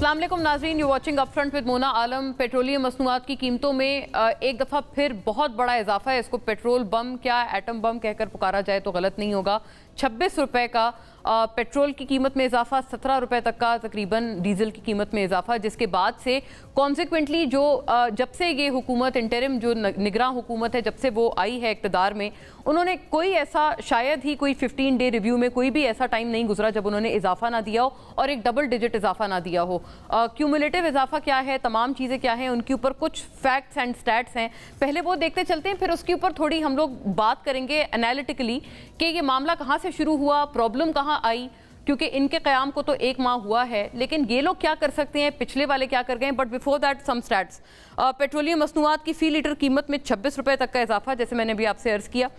अस्सलाम वालेकुम नाज़रीन, you watching up front with Mona Alam. Petroleum मसनूआत की कीमतों में एक दफ़ा फिर बहुत बड़ा इजाफा है। इसको पेट्रोल बम क्या एटम बम कहकर पुकारा जाए तो गलत नहीं होगा। 26 रुपये का पेट्रोल की कीमत में इजाफा, 17 रुपये तक का तकरीबन डीजल की कीमत में इजाफा, जिसके बाद से कॉन्सिक्वेंटली जो जब से ये हुकूमत इंटरिम जो निगरान हुकूमत है, जब से वो आई है इक़्तिदार में, उन्होंने कोई ऐसा शायद ही कोई 15 डे रिव्यू में कोई भी ऐसा टाइम नहीं गुजरा जब उन्होंने इजाफा ना दिया हो और एक डबल डिजिट इजाफा ना दिया हो। क्यूमुलेटिव इजाफा क्या है, तमाम चीज़ें क्या हैं, उनके ऊपर कुछ फैक्ट्स एंड स्टैट्स हैं। पहले वो देखते चलते हैं, फिर उसके ऊपर थोड़ी हम लोग बात करेंगे एनालिटिकली कि ये मामला कहाँ से शुरू हुआ, प्रॉब्लम कहाँ आई, क्योंकि इनके क़याम को तो 1 माह हुआ है, लेकिन ये लोग क्या कर सकते हैं, पिछले वाले क्या कर गए। But before that some stats. Petroleum मसनूआत की फ़ी लीटर कीमत में 26 रुपये तक का इजाफा, जैसे मैंने भी आपसे अर्ज़ किया।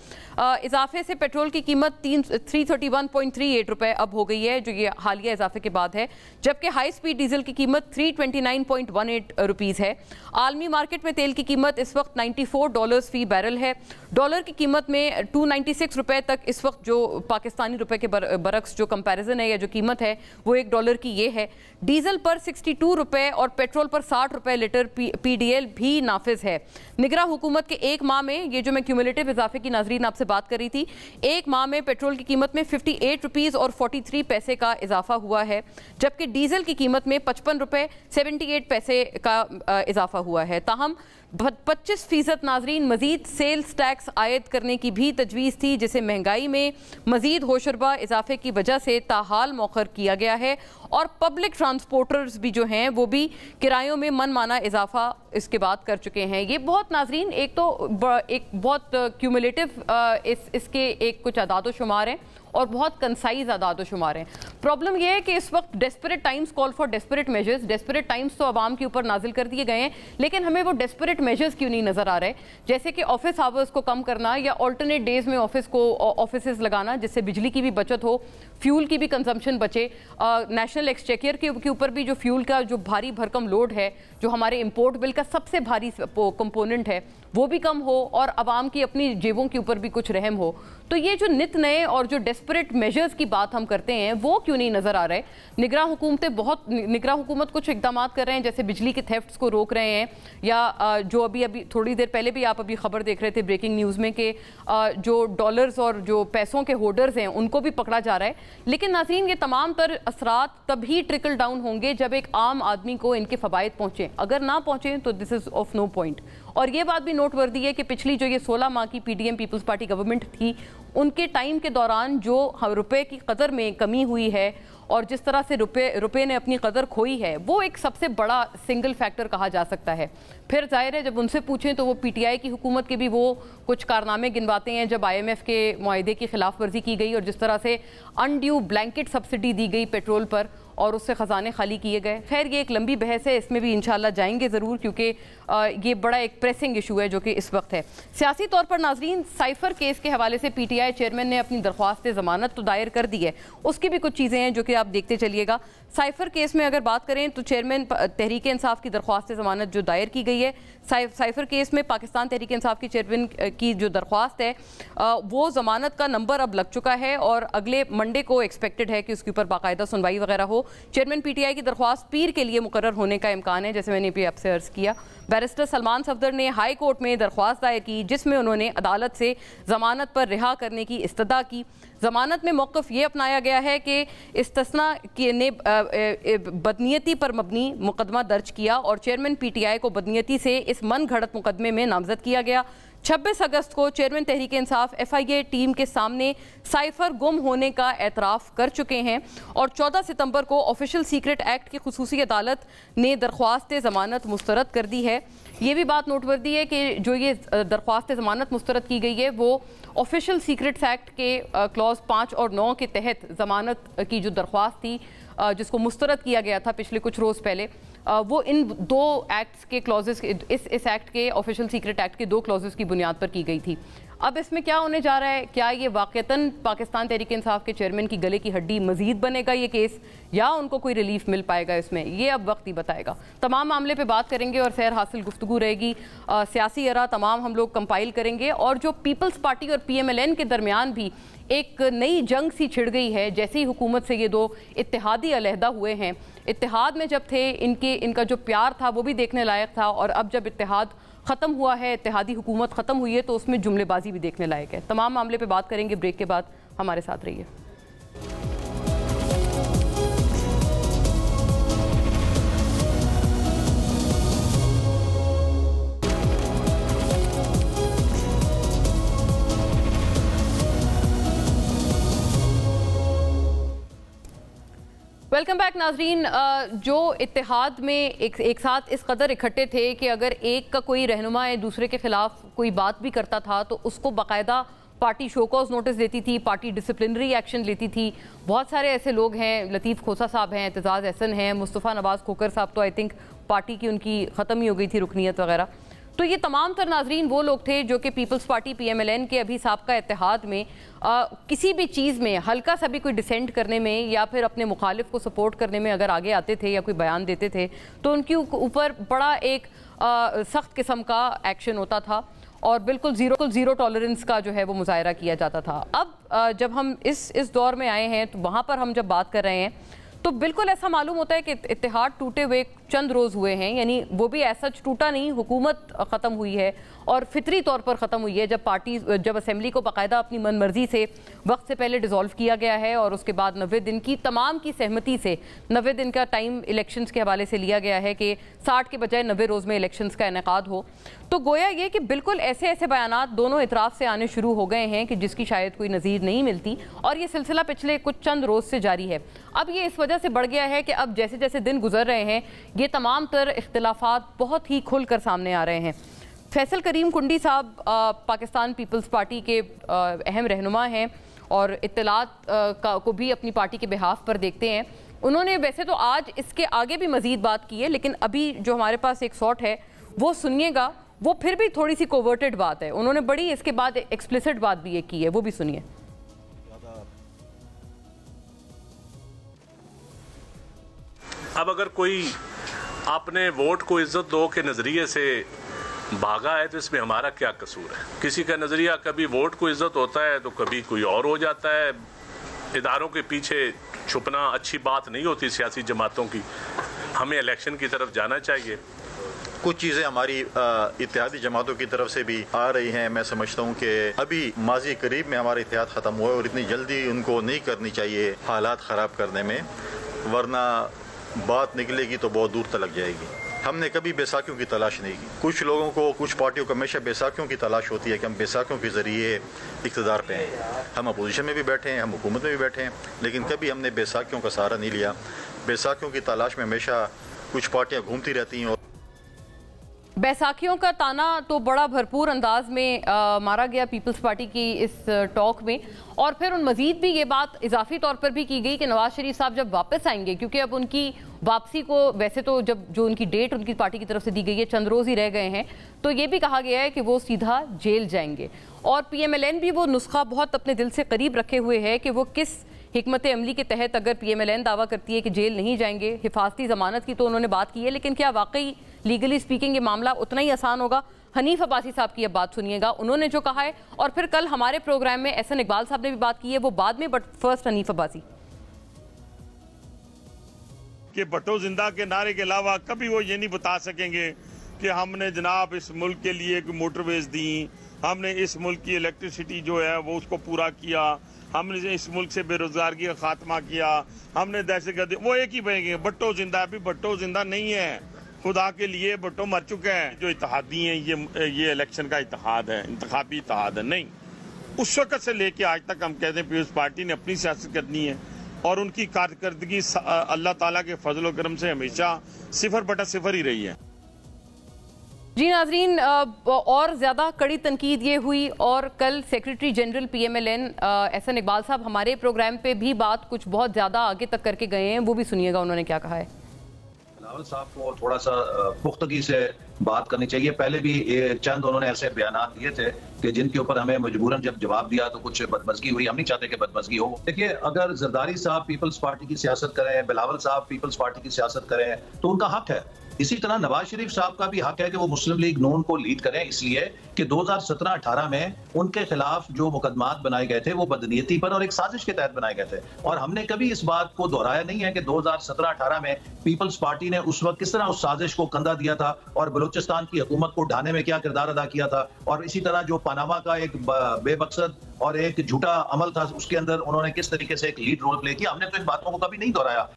इजाफे से पेट्रोल की कीमत 331.38 रुपये अब हो गई है, जो ये हालिया इजाफे के बाद है, जबकि हाई स्पीड डीजल की कीमत 329.18 रुपीज़ है। आलमी मार्केट में तेल की कीमत इस वक्त $94 फ़ी बैरल है। डॉलर की कीमत में 296 रुपये तक इस वक्त जो पाकिस्तानी रुपये के बरक्स जो कंपैरिजन है या जो कीमत है वो $1 की ये है। डीजल पर 62 रुपये और पेट्रोल पर 60 रुपये लीटर PDL भी नाफिज है। निगरां हुकूमत के 1 माह में, ये जो मैं क्यूमुलेटिव इजाफे की नाजरीन आपसे बात कर रही थी, 1 माह में पेट्रोल की कीमत में 58 रुपीज़ और 43 पैसे का इजाफा हुआ है, जबकि डीजल की कीमत में 55 रुपये 78 पैसे का इजाफा हुआ है। ताहम 25% नाजरीन मजीद सेल्स टैक्स आयद करने की भी तजवीज़ थी, जिसे महंगाई में मजीद होशरबा इजाफे की वजह से ताहाल मौखर किया गया है। और पब्लिक ट्रांसपोर्टर्स भी जो हैं वो भी किरायों में मनमाना इजाफा इसके बाद कर चुके हैं। ये बहुत नाजरीन एक बहुत क्यूमुलेटिव इसके एक कुछ अदाद शुमार हैं और बहुत कंसाइज अदाद शुमार हैं। प्रॉब्लम यह है कि इस वक्त desperate times call for desperate measures. Desperate times तो आवाम के ऊपर नाजिल कर दिए गए हैं, लेकिन हमें वो डेस्परेट मेजर्स क्यों नहीं नज़र आ रहे, जैसे कि ऑफिस आवर्स को कम करना या ऑल्टरनेट डेज में ऑफिस लगाना, जिससे बिजली की भी बचत हो, फ्यूल की भी कंजम्पशन बचे। नेशनल एक्सचेकर के ऊपर भी जो फ्यूल का जो भारी भरकम लोड है, जो हमारे इम्पोर्ट बिल का सबसे भारी कंपोनेंट है, वो भी कम हो और आवाम की अपनी जेबों के ऊपर भी कुछ रहम हो। तो ये जो नित नए और जो डेस्परेट मेजर्स की बात हम करते हैं वो क्यों नहीं नज़र आ रहे। निगरान हुकूमत कुछ इकदाम कर रहे हैं, जैसे बिजली के थेफ्ट्स को रोक रहे हैं, या जो अभी थोड़ी देर पहले भी आप अभी खबर देख रहे थे ब्रेकिंग न्यूज़ में कि जो डॉलर्स और जो पैसों के होल्डर्स हैं उनको भी पकड़ा जा रहा है। लेकिन नाज़रीन, ये तमाम तर असरात तभी ट्रिकल डाउन होंगे जब एक आम आदमी को इनके फ़वाइद पहुँचें। अगर ना पहुँचें तो this is of no point. और ये बात भी नोटवर्दी है कि पिछली जो ये 16 माह की PDM पीपल्स पार्टी गवर्नमेंट थी, उनके टाइम के दौरान जो रुपए की कदर में कमी हुई है और जिस तरह से रुपए ने अपनी कदर खोई है, वो एक सबसे बड़ा सिंगल फैक्टर कहा जा सकता है। फिर जाहिर है जब उनसे पूछें तो वो PTI की हुकूमत के भी वो कुछ कारनामे गिनवाते हैं, जब IMF के मुआहदे की खिलाफ वर्जी की गई और जिस तरह से अनड्यू ब्लैंकेट सब्सिडी दी गई पेट्रोल पर और उससे ख़जाने खाली किए गए। खैर, ये एक लंबी बहस है, इसमें भी इंशाल्लाह जाएंगे ज़रूर, क्योंकि ये बड़ा एक प्रेसिंग इशू है जो कि इस वक्त है। सियासी तौर पर नाजरीन, साइफर केस के हवाले से PTI चेयरमैन ने अपनी दरख्वास्त ज़मानत तो दायर कर दी है, उसकी भी कुछ चीज़ें हैं जो कि आप देखते चलिएगा। साइफर केस में अगर बात करें तो चेयरमैन तहरीक इंसाफ की दरख्वास्त ज़मानत जो दायर की गई है, साइफर केस में पाकिस्तान तहरीक इंसाफ की चेयरमैन की जो दरख्वास्त है वो ज़मानत का नंबर अब लग चुका है और अगले मंडे को एक्सपेक्टेड है कि उसके ऊपर बाकायदा सुनवाई वगैरह हो। चेयरमैन PTI की दरख्वास्त पीर के लिए मुकर्रर होने का इम्कान है, जैसे मैंने भी आपसे अर्ज़ किया। बैरिस्टर सलमान सफदर ने हाई कोर्ट में दरख्वास्त दायर की, जिसमें उन्होंने अदालत से ज़मानत पर रिहा करने की इस्तदा की। ज़मानत में मौक़िफ़ ये अपनाया गया है कि इस्तिस्ना ने बदनीयती पर मबनी मुकदमा दर्ज किया और चेयरमैन PTI को बदनीयती से इस मन घड़त मुकदमे में नामजद किया गया। 26 अगस्त को chairman Tehreek Insaf FIA team के सामने साइफर गुम होने का एतराफ़ कर चुके हैं और 14 सितंबर को ऑफिशियल सीक्रेट एक्ट की खुसूसी अदालत ने दरख्वास्त ज़मानत मुस्तरद कर दी है। ये भी बात नोटवर्दी है कि जो ये दरख्वास्त ज़मानत मुस्तरद की गई है वो ऑफिशियल सीक्रेट्स एक्ट के क्लॉज 5 और 9 के तहत ज़मानत की जो दरख्वास्त थी, जिसको मुस्तरद किया गया था पिछले कुछ रोज़ पहले, वो इन 2 एक्ट्स के क्लॉजेस, इस एक्ट के ऑफिशियल सीक्रेट एक्ट के 2 क्लॉजेस की बुनियाद पर की गई थी। अब इसमें क्या होने जा रहा है? क्या ये वाकईतन पाकिस्तान तहरीक इंसाफ के चेयरमैन की गले की हड्डी मजीद बनेगा ये केस, या उनको कोई रिलीफ मिल पाएगा इसमें? ये अब वक्त ही बताएगा। तमाम मामले पे बात करेंगे और सैर हासिल गुफ्तगू रहेगी। सियासी एरा तमाम हम लोग कंपाइल करेंगे, और जो पीपल्स पार्टी और PMLN के दरमियान भी एक नई जंग सी छिड़ गई है जैसे ही हुकूमत से ये दो इत्तेहादी अलहदा हुए हैं। इत्तेहाद में जब थे इनका जो प्यार था वो भी देखने लायक था, और अब जब इत्तेहाद ख़त्म हुआ है, इत्तेहादी हुकूमत ख़त्म हुई है, तो उसमें जुमलेबाजी भी देखने लायक है। तमाम मामले पे बात करेंगे ब्रेक के बाद। हमारे साथ रहिए। वेलकम बैक नाजरीन। जो इत्तेहाद में एक साथ इस कदर इकट्ठे थे कि अगर एक का कोई रहनुमा दूसरे के खिलाफ कोई बात भी करता था तो उसको बाकायदा पार्टी शोकॉज नोटिस देती थी, पार्टी डिसिप्लिनरी एक्शन लेती थी। बहुत सारे ऐसे लोग हैं, लतीफ़ खोसा साहब हैं, एतजाज़ एहसन हैं, मुस्तफ़ा नवाज़ खोकर साहब तो आई थिंक पार्टी की उनकी ख़त्म ही हो गई थी रुकनीत वगैरह। तो ये तमाम तर नाजरीन वो लोग थे जो कि पीपल्स पार्टी PMLN के अभी साबका इत्तेहाद में किसी भी चीज़ में हल्का सा भी कोई डिसेंट करने में या फिर अपने मुखालिफ को सपोर्ट करने में अगर आगे आते थे या कोई बयान देते थे तो उनके ऊपर बड़ा एक सख्त किस्म का एक्शन होता था, और बिल्कुल ज़ीरो टॉलरेंस का जो है वो मुजाहरा किया जाता था। अब जब हम इस दौर में आए हैं तो वहाँ पर हम जब बात कर रहे हैं तो बिल्कुल ऐसा मालूम होता है कि इत्तेहाद टूटे हुए चंद रोज़ हुए हैं, यानी वो भी ऐसा टूटा नहीं, हुकूमत ख़त्म हुई है और फितरी तौर पर ख़त्म हुई है जब असेंबली को बाकायदा अपनी मनमर्जी से वक्त से पहले डिज़ोल्व किया गया है, और उसके बाद 90 दिन की तमाम की सहमति से 90 दिन का टाइम इलेक्शंस के हवाले से लिया गया है कि 60 के बजाय 90 रोज़ में इलेक्शंस का इनेकाद हो। तो गोया ये कि बिल्कुल ऐसे बयानात दोनों इतराफ़ से आने शुरू हो गए हैं कि जिसकी शायद कोई नज़ीर नहीं मिलती, और ये सिलसिला पिछले कुछ चंद रोज़ से जारी है। अब ये इस वजह से बढ़ गया है कि अब जैसे जैसे दिन गुजर रहे हैं ये तमाम तर इख्तिलाफात बहुत ही खुलकर सामने आ रहे हैं। फैसल करीम कुंडी साहब पाकिस्तान पीपल्स पार्टी के अहम रहनुमा हैं और इत्तलात को भी अपनी पार्टी के बिहाफ पर देखते हैं। उन्होंने वैसे तो आज इसके आगे भी मज़ीद बात की है, लेकिन अभी जो हमारे पास एक शॉट है वो सुनिएगा, वो फिर भी थोड़ी सी कोवर्टेड बात है। उन्होंने बड़ी इसके बाद एक्सप्लिसिट बात भी एक की है, वो भी सुनिए। अब अगर कोई अपने वोट को इज्जत दो के नज़रिए से भागा है तो इसमें हमारा क्या कसूर है? किसी का नज़रिया कभी वोट को इज्जत होता है तो कभी कोई और हो जाता है। इदारों के पीछे छुपना अच्छी बात नहीं होती सियासी जमातों की। हमें इलेक्शन की तरफ जाना चाहिए। कुछ चीज़ें हमारी इत्तेहादी जमातों की तरफ से भी आ रही हैं। मैं समझता हूँ कि अभी माजी करीब में हमारा इत्तेहाद ख़त्म हुआ है और इतनी जल्दी उनको नहीं करनी चाहिए हालात ख़राब करने में, वरना बात निकलेगी तो बहुत दूर तक जाएगी। हमने कभी बैसाखियों की तलाश नहीं की। कुछ लोगों को, कुछ पार्टियों को हमेशा बैसाखियों की तलाश होती है कि हम बैसाखियों के ज़रिए इक़्तिदार पे हैं। हम अपोजिशन में भी बैठे हैं, हम हुकूमत में भी बैठे हैं, लेकिन कभी हमने बैसाखियों का सहारा नहीं लिया। बैसाखियों की तलाश में हमेशा कुछ पार्टियाँ घूमती रहती हैं। बैसाखियों का ताना तो बड़ा भरपूर अंदाज में मारा गया पीपल्स पार्टी की इस टॉक में, और फिर उन मजीद भी ये बात इजाफी तौर पर भी की गई कि नवाज शरीफ साहब जब वापस आएंगे, क्योंकि अब उनकी वापसी को वैसे तो जब जो उनकी डेट उनकी पार्टी की तरफ से दी गई है चंद रोज़ ही रह गए हैं, तो ये भी कहा गया है कि वो सीधा जेल जाएंगे। और PMLN भी वो नुस्खा बहुत अपने दिल से करीब रखे हुए है कि वो किस हिकमत अमली के तहत अगर PMLN दावा करती है कि जेल नहीं जाएंगे। हिफाजती ज़मानत की तो उन्होंने बात की है, लेकिन क्या वाकई लीगली स्पीकिंग ये मामला उतना ही आसान होगा? हनीफ अब्बासी साहब की अब बात सुनिएगा, उन्होंने जो कहा है, और फिर कल हमारे प्रोग्राम में एहसन इकबाल साहब ने भी बात की है, वो बाद में, बट फर्स्ट हनीफ अब्बासी। कि भट्टो जिंदा के नारे के अलावा कभी वो ये नहीं बता सकेंगे कि हमने जनाब इस मुल्क के लिए मोटरवेज दी, हमने इस मुल्क की इलेक्ट्रिसिटी जो है वो उसको पूरा किया, हमने इस मुल्क से बेरोजगारी का खात्मा किया, हमने दहशतगर्दी, वो एक ही बनेंगे भट्टो जिंदा। अभी भट्टो जिंदा नहीं है, खुदा के लिए भट्टो मर चुके हैं। जो इत्तेहादी हैं ये इलेक्शन का इत्तेहाद है, इंतखाबी इत्तेहाद है नहीं। उस वक्त से लेके आज तक हम कहते हैं पीपल्स पार्टी ने अपनी सियासत करनी है और उनकी कारकर्दगी अल्लाह ताला के फजल करम से हमेशा 0/0 ही रही है। जी नाजरीन, और ज़्यादा कड़ी तनकीद ये हुई, और कल secretary general PMLN Ahsan Iqbal sahab हमारे प्रोग्राम पे भी बात कुछ बहुत ज़्यादा आगे तक करके गए हैं, वो भी सुनिएगा उन्होंने क्या कहा है। बिलावल साहब को थोड़ा सा पुख्तगी से बात करनी चाहिए। पहले भी चंद उन्होंने ऐसे बयानात दिए थे कि जिनके ऊपर हमें मजबूरन जब जवाब दिया तो कुछ बदमज़गी हुई। हम नहीं चाहते कि बदमज़गी हो। देखिए, अगर जरदारी साहब पीपल्स पार्टी की सियासत करें, बिलावल साहब पीपल्स पार्टी की सियासत करें तो उनका हक है। इसी तरह नवाज शरीफ साहब का भी हक है कि वो मुस्लिम लीग नून को लीड करें, इसलिए कि 2017-18 में उनके खिलाफ जो मुकदमात बनाए गए थे वो बदनीयती पर और एक साजिश के तहत बनाए गए थे। और हमने कभी इस बात को दोहराया नहीं है कि 2017-18 में पीपल्स पार्टी ने उस वक्त किस तरह उस साजिश को कंधा दिया था और बलूचिस्तान की हुकूमत को ढाने में क्या किरदार अदा किया था। और इसी तरह जो पनामा का एक बेमकसद और एक झूठा अमल था, उसके अंदर उन्होंने किस तरीके से एक लीड रोल प्ले किया। हमने तो इन बातों को कभी नहीं दोहराया।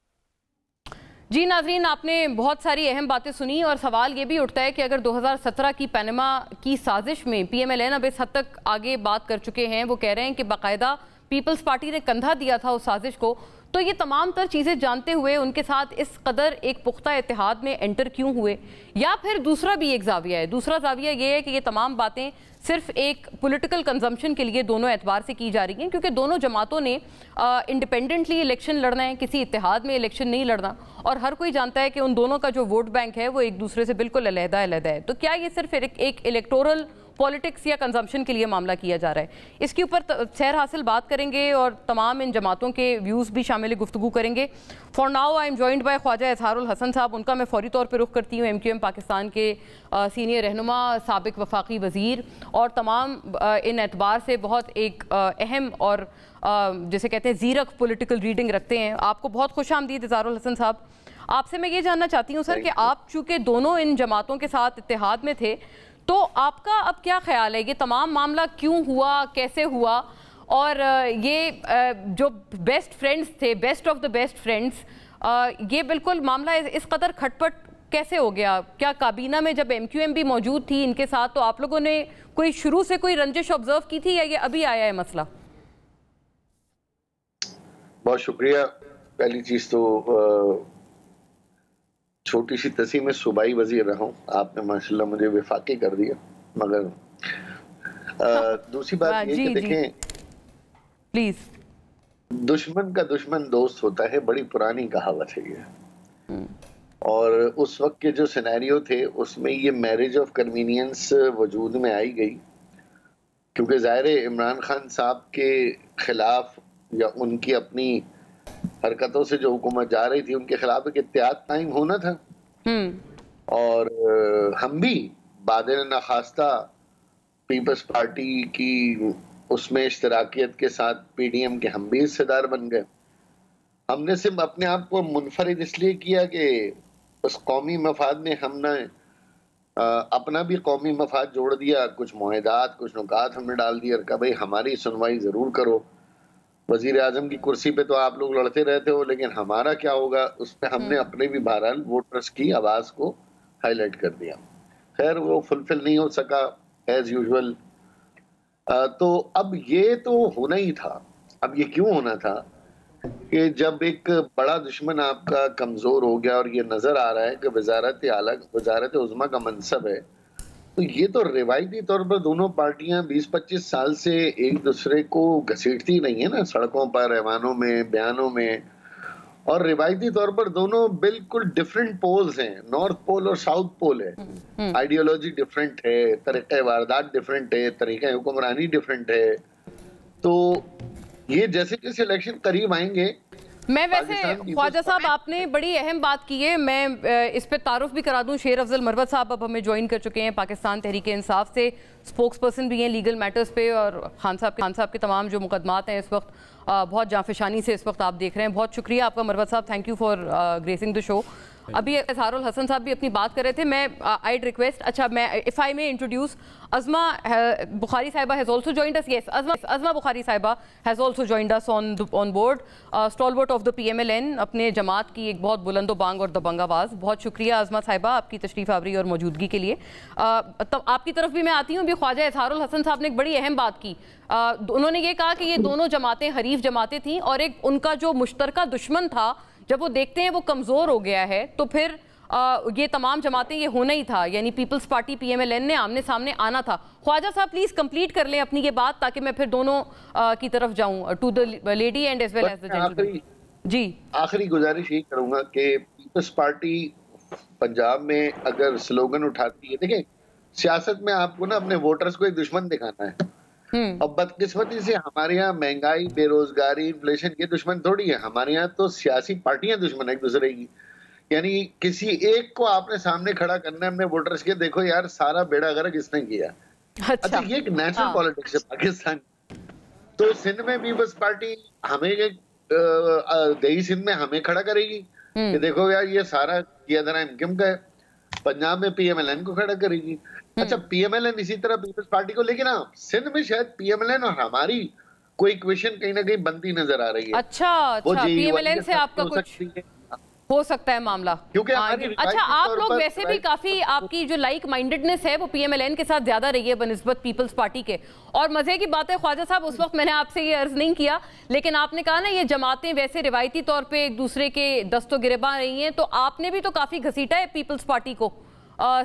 जी नाजरीन, आपने बहुत सारी अहम बातें सुनी और सवाल ये भी उठता है कि अगर 2017 की पनामा की साजिश में PMLN अब इस हद तक आगे बात कर चुके हैं, वो कह रहे हैं कि बाकायदा पीपल्स पार्टी ने कंधा दिया था उस साजिश को, तो ये तमाम तर चीज़ें जानते हुए उनके साथ इस कदर एक पुख्ता इत्तेहाद में एंटर क्यों हुए? या फिर दूसरा भी एक जाविया है, दूसरा जाविया ये है कि ये तमाम बातें सिर्फ एक पॉलिटिकल कंजम्पशन के लिए दोनों एतबार से की जा रही हैं, क्योंकि दोनों जमातों ने इंडिपेंडेंटली इलेक्शन लड़ना है, किसी इत्तेहाद में इलेक्शन नहीं लड़ना, और हर कोई जानता है कि उन दोनों का जो वोट बैंक है वो एक दूसरे से बिल्कुल अलग-अलग है। तो क्या ये सिर्फ एक इलेक्टोरल पॉलिटिक्स या कंजम्पशन के लिए मामला किया जा रहा है? इसके ऊपर सैर हासिल बात करेंगे और तमाम इन जमातों के व्यूज़ भी शामिल गुफ्तगू करेंगे। For now I am joined by Khwaja Izharul Hasan sahab. उनका मैं फौरी तौर पर रुख करती हूँ। MQM पाकिस्तान के सीनियर रहनुमा, साबिक वफाकी वज़ीर और तमाम इन एतबार से बहुत एक अहम और जिसे कहते हैं ज़ीरक पॉलिटिकल रीडिंग रखते हैं। आपको बहुत खुश आमदीद इजहारुल हसन साहब। आपसे मैं ये जानना चाहती हूँ सर कि आप चूँकि दोनों इन जमातों के साथ इत्तेहाद में थे, तो आपका अब क्या ख्याल है, ये तमाम मामला क्यों हुआ, कैसे हुआ, और ये जो बेस्ट फ्रेंड्स थे, best of the best friends, ये बिल्कुल मामला इस कदर खटपट कैसे हो गया? क्या काबीना में जब MQM भी मौजूद थी इनके साथ, तो आप लोगों ने कोई शुरू से कोई रंजिश ऑब्जर्व की थी या ये अभी आया है मसला? बहुत शुक्रिया। पहली चीज तो छोटी सी तसी में सूबाई वजीर रहा हूँ, आपने माशाल्लाह मुझे विफाकी कर दिया। मगर दूसरी बात ये कि देखें, प्लीज, दुश्मन का दुश्मन दोस्त होता है, बड़ी पुरानी कहावत है ये। और उस वक्त के जो सिनेरियो थे उसमें ये मैरिज ऑफ कन्वीनियंस वजूद में आई गई, क्योंकि ज़ाहिर है इमरान खान साहब के खिलाफ या उनकी अपनी हरकतों से जो हुकूमत जा रही थी उनके खिलाफ एक इत्तेहाद कायम होना था। और हम भी बादल नखास्ता पीपल्स पार्टी की उसमें इश्तराकियत के साथ PDM के हम भी हिस्सेदार बन गए। हमने सिर्फ अपने आप को मुनफरिद इसलिए किया कि उस कौमी मफाद में हमने अपना भी कौमी मफाद जोड़ दिया, कुछ मुआहदात, कुछ नुकात हमने डाल दिया और कहा भाई हमारी सुनवाई ज़रूर करो। वजीर आजम की कुर्सी पे तो आप लोग लड़ते रहते हो, लेकिन हमारा क्या होगा, उस पर हमने अपने भी बहरहाल वोटर्स की आवाज़ को हाईलाइट कर दिया। खैर वो फुलफिल नहीं हो सका एज यूजुअल। तो अब ये तो होना ही था। अब ये क्यों होना था कि जब एक बड़ा दुश्मन आपका कमज़ोर हो गया और ये नज़र आ रहा है कि वजारत उज़्मा का मनसब है, तो ये तो रिवायती तौर पर दोनों पार्टियां 20-25 साल से एक दूसरे को घसीटती नहीं है ना, सड़कों पर, ऐवानों में, बयानों में। और रिवायती तौर पर दोनों बिल्कुल डिफरेंट पोल्स हैं, नॉर्थ पोल और साउथ पोल है। आइडियोलॉजी डिफरेंट है, तरीक़े वारदात डिफरेंट है, तरीक़े हुक्मरानी डिफरेंट है। तो ये जैसे जैसे इलेक्शन करीब आएंगे, मैं वैसे ख्वाजा साहब आपने बड़ी अहम बात की है, मैं इस पे तारुफ भी करा दूं। शेर अफजल मरवत साहब अब हमें ज्वाइन कर चुके हैं, पाकिस्तान तहरीक इंसाफ से स्पोक्स पर्सन भी हैं लीगल मैटर्स पे, और खान साहब के तमाम जो मुकदमात हैं इस वक्त बहुत जाफिशानी से इस वक्त आप देख रहे हैं। बहुत शुक्रिया आपका मरवत साहब, thank you for gracing the show. अभी इजहारुल हसन साहब भी अपनी बात कर रहे थे। मैं आईड रिक्वेस्ट, अच्छा मैं if I may introduce Azma Bukhari Sahiba has also joined us. Yes, Azma Bukhari Sahiba has also joined us on board, stalwart of the PMLN, अपने जमात की एक बहुत बुलंदो बांग और दबंग आवाज़। बहुत शुक्रिया अज़मा साहिबा आपकी तशरीफ़ आवरी और मौजूदगी के लिए। तब आपकी तरफ भी मैं आती हूँ। भी ख्वाजा इजहारुल हसन साहब ने एक बड़ी अहम बात की। उन्होंने ये कहा कि ये दोनों जमातें हरीफ जमातें थीं और एक उनका जो मुश्तरका दुश्मन था, जब वो देखते हैं वो कमज़ोर हो गया है, तो फिर ये तमाम जमातें ये होना ही था, यानी पीपल्स पार्टी PMLN ने आमने सामने आना था। ख्वाजा साहब प्लीज कंप्लीट कर लें अपनी ये बात, ताकि मैं फिर दोनों की तरफ जाऊं, to the lady and as well as the gentleman. जी, आखिरी गुजारिश यही करूंगा कि पीपल्स पार्टी पंजाब में अगर स्लोगन उठाती है, देखिए सियासत में आपको ना अपने वोटर्स को एक दुश्मन दिखाना है। अब बदकिस्मती से हमारे यहाँ महंगाई, बेरोजगारी, इन्फ्लेशन ये दुश्मन थोड़ी है, हमारे यहाँ तो सियासी पार्टियां दुश्मन है एक दूसरे की। यानी किसी एक को आपने सामने खड़ा करना है अपने वोटर्स के, देखो यार सारा बेड़ा गर्क इसने किया। अच्छा ये एक नेचुरल पॉलिटिक्स है पाकिस्तान। तो सिंध में पीपल्स पार्टी हमें गई सिंध में हमें खड़ा करेगी कि देखो यार ये सारा किया था इनकम का है। पंजाब में पीएमएलएन को खड़ा करेगी। अच्छा पीएमएलएन इसी तरह पीपल्स पार्टी को, लेकिन हाँ सिंध में शायद पीएमएलएन और हमारी कोई इक्वेशन कहीं ना कहीं बनती नजर आ रही है। अच्छा पीएमएलएन से आपका कुछ हो सकता है मामला, क्योंकि अच्छा आप लोग वैसे भी काफी, आपकी जो लाइक माइंडेडनेस है वो पीएमएलएन के साथ ज्यादा रही है बनिस्बत पीपल्स पार्टी के। और मजे की बात है ख्वाजा साहब, उस वक्त मैंने आपसे ये अर्ज नहीं किया, लेकिन आपने कहा ना ये जमातें वैसे रिवायती तौर पे एक दूसरे के दस्तो गिरबा रही हैं, तो आपने भी तो काफी घसीटा है पीपल्स पार्टी को।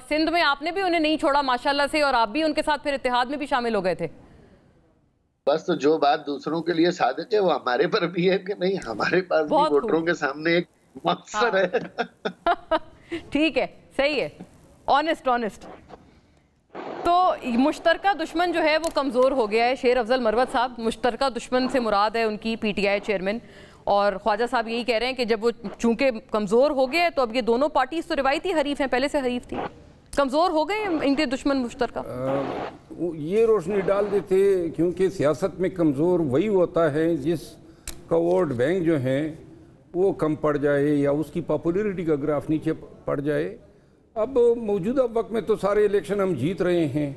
सिंध में आपने भी उन्हें नहीं छोड़ा माशाल्लाह से, और आप भी उनके साथ फिर इत्तेहाद में भी शामिल हो गए थे। बस तो जो बात दूसरों के लिए सादिक है वो हमारे पर भी है कि नहीं, हमारे पास भी वोटरों के सामने एक मकसद है। ठीक है, सही है, ऑनेस्ट। तो मुश्तरका दुश्मन जो है वो कमजोर हो गया है। शेर अफजल मरवत साहब, मुश्तरका दुश्मन से मुराद है उनकी पीटीआई चेयरमैन, और ख्वाजा साहब यही कह रहे हैं कि जब वो चूंकि कमजोर हो गए तो अब ये दोनों पार्टीज तो रिवायती हरीफ हैं, पहले से हरीफ थी, कमजोर हो गए इनके दुश्मन मुश्तरका। ये रोशनी डाल देते क्योंकि सियासत में कमजोर वही होता है जिसका वोट बैंक जो है वो कम पड़ जाए या उसकी पॉपुलैरिटी का ग्राफ नीचे पड़ जाए। अब मौजूदा वक्त में तो सारे इलेक्शन हम जीत रहे हैं।